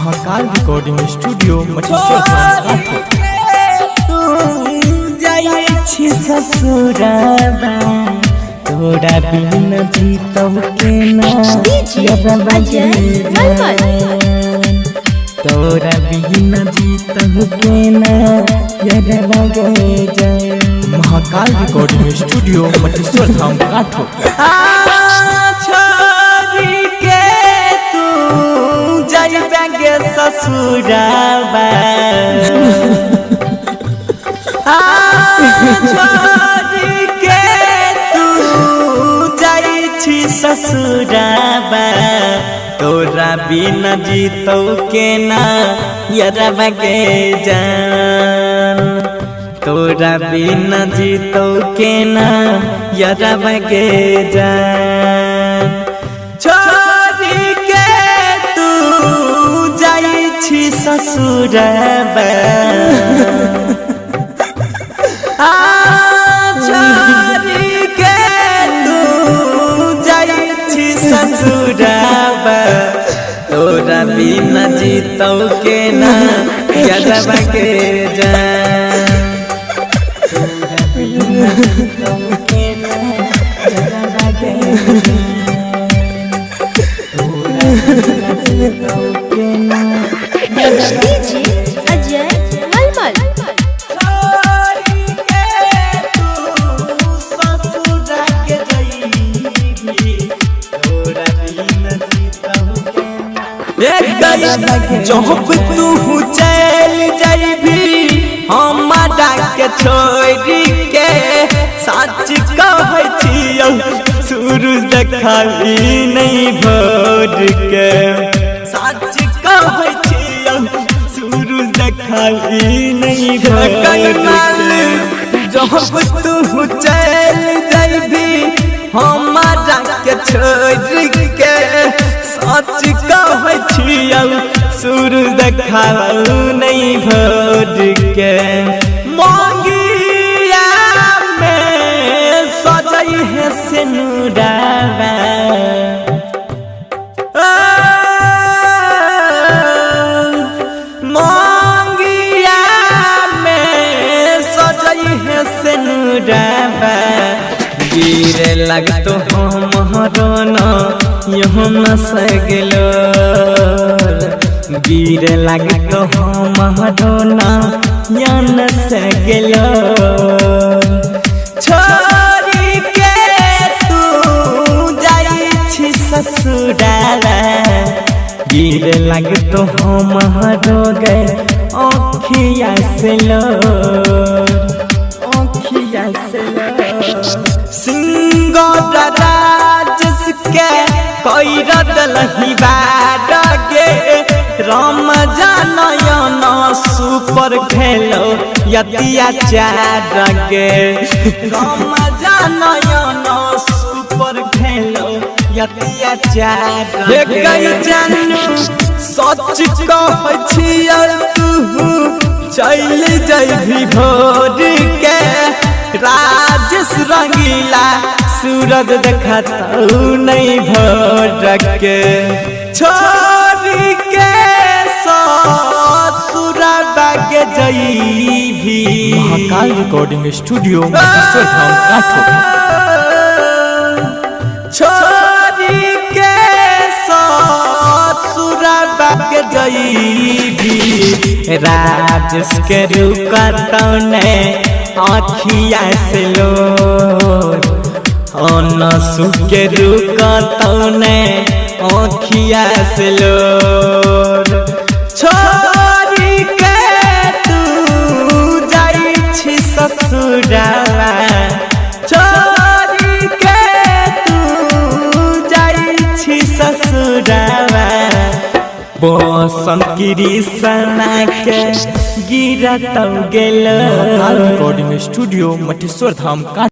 Mahakal recording studio Mateshwar ससुराबा तोरा बिन जीतौ के ना तोरा बिन जीतौ के ना महाकाल रिकॉर्डिंग स्टूडियो मटेश्वर धाम काठो छोरी के तू जाइबे ससुराबा छोरी के तू जाई छी ससुराबा तोरा बिन जीतौ के ना यरबा के जान तोरा बिन जीतौ के ना यरबा के जान छोरी के तू जाई छी ससुराबा छोरी के तू जाई छी ससुराबा तोरा बिन जीतौ के ना यरबा के जान तोरा बिन जीतौ के ना यरबा के तोरा बिन जीतौ के ना डीजे अजय मलमल जब तू चल जाइबी हमारा के छोड़ी के सच कहै छियौ सूरज देखाई नहीं भोर के सच कहै छियौ सूरज देखाई नहीं भोर के जब तू चल जाइबी हमारा के छोड़ी के सच कहै छियौ सूरज देखाऊ नहीं भोर के मोंगिया में सजई है सिनुराबा मोंगिया में सजई है सिनुराबा गिरे लगतो हमरो न यहाँ न सगलो गिरे लगतो हमरो न यहाँ न सगलो छोरी के तू जाई छी ससुराला गिरे लगतो हमरो गए आँखिया से लो आँखिया से लो सिंगोरा जिसके कोई रदलही बाडगे राम जानयन सुपर खेलो यतिया चारगे राम जानयन सुपर खेलो यतिया चारगे गई जानू सच कहै छियौ तू चल जाइबी भोर के राजेश रंगीला सूरज देखतौ नहीं भोर के छोरी के ससुराबा के जाइबी महाकाल रिकॉर्डिंग स्टूडियो मटेश्वर धाम काठो छोरी के ससुराबा के जाइबी राजेश के रुकतौ ने आँखिया से लो नसु के रुकतौ ने आँखिया से लो छोरी के तू जाई छी ससुराला छोरी के तू जाई छी ससुराला बसन कृष्णा के गिरतौ गेलो महाकाल रिकॉर्डिंग स्टूडियो मटेश्वर धाम काठो।